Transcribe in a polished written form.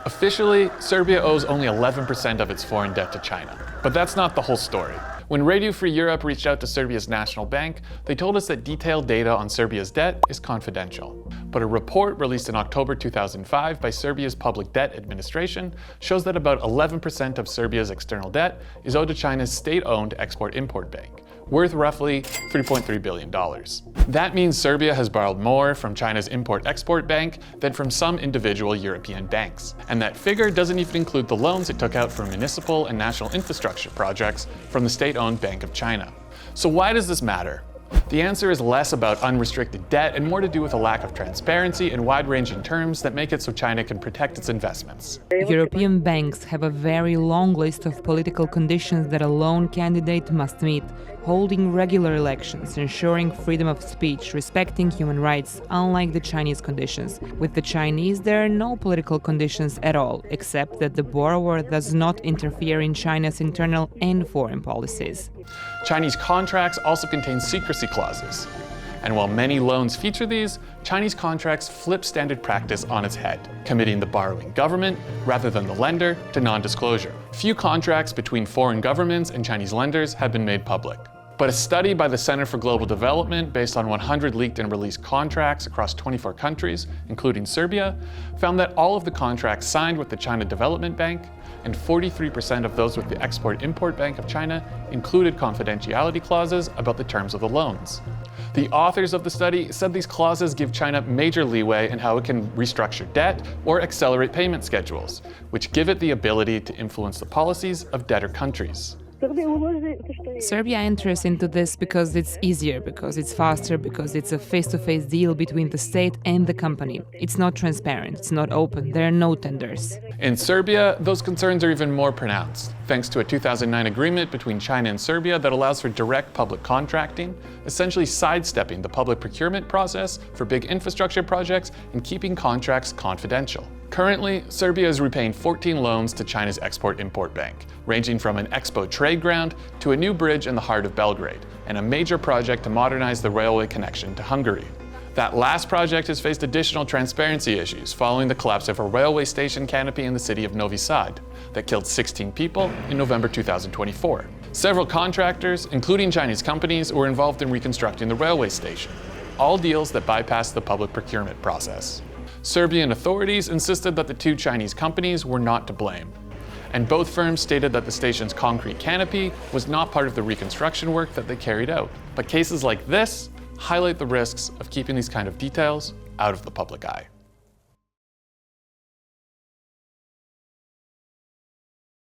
Officially, Serbia owes only 11% of its foreign debt to China. But that's not the whole story. When Radio Free Europe reached out to Serbia's national bank, they told us that detailed data on Serbia's debt is confidential. But a report released in October 2005 by Serbia's Public Debt Administration shows that about 11% of Serbia's external debt is owed to China's state-owned Export-Import Bank, worth roughly $3.3 billion. That means Serbia has borrowed more from China's Import-Export Bank than from some individual European banks. And that figure doesn't even include the loans it took out for municipal and national infrastructure projects from the state-owned Bank of China. So why does this matter? The answer is less about unrestricted debt and more to do with a lack of transparency and wide-ranging terms that make it so China can protect its investments. European banks have a very long list of political conditions that a loan candidate must meet: holding regular elections, ensuring freedom of speech, respecting human rights, unlike the Chinese conditions. With the Chinese, there are no political conditions at all, except that the borrower does not interfere in China's internal and foreign policies. Chinese contracts also contain secrecy clauses. And while many loans feature these, Chinese contracts flip standard practice on its head, committing the borrowing government, rather than the lender, to non-disclosure. Few contracts between foreign governments and Chinese lenders have been made public. But a study by the Center for Global Development based on 100 leaked and released contracts across 24 countries, including Serbia, found that all of the contracts signed with the China Development Bank and 43% of those with the Export-Import Bank of China included confidentiality clauses about the terms of the loans. The authors of the study said these clauses give China major leeway in how it can restructure debt or accelerate payment schedules, which give it the ability to influence the policies of debtor countries. Serbia enters into this because it's easier, because it's faster, because it's a face-to-face deal between the state and the company. It's not transparent, it's not open, there are no tenders. In Serbia, those concerns are even more pronounced, thanks to a 2009 agreement between China and Serbia that allows for direct public contracting, essentially sidestepping the public procurement process for big infrastructure projects and keeping contracts confidential. Currently, Serbia is repaying 14 loans to China's Export-Import Bank, ranging from an Expo trade ground to a new bridge in the heart of Belgrade, and a major project to modernize the railway connection to Hungary. That last project has faced additional transparency issues following the collapse of a railway station canopy in the city of Novi Sad that killed 16 people in November 2024. Several contractors, including Chinese companies, were involved in reconstructing the railway station, all deals that bypassed the public procurement process. Serbian authorities insisted that the two Chinese companies were not to blame, and both firms stated that the station's concrete canopy was not part of the reconstruction work that they carried out. But cases like this highlight the risks of keeping these kind of details out of the public eye.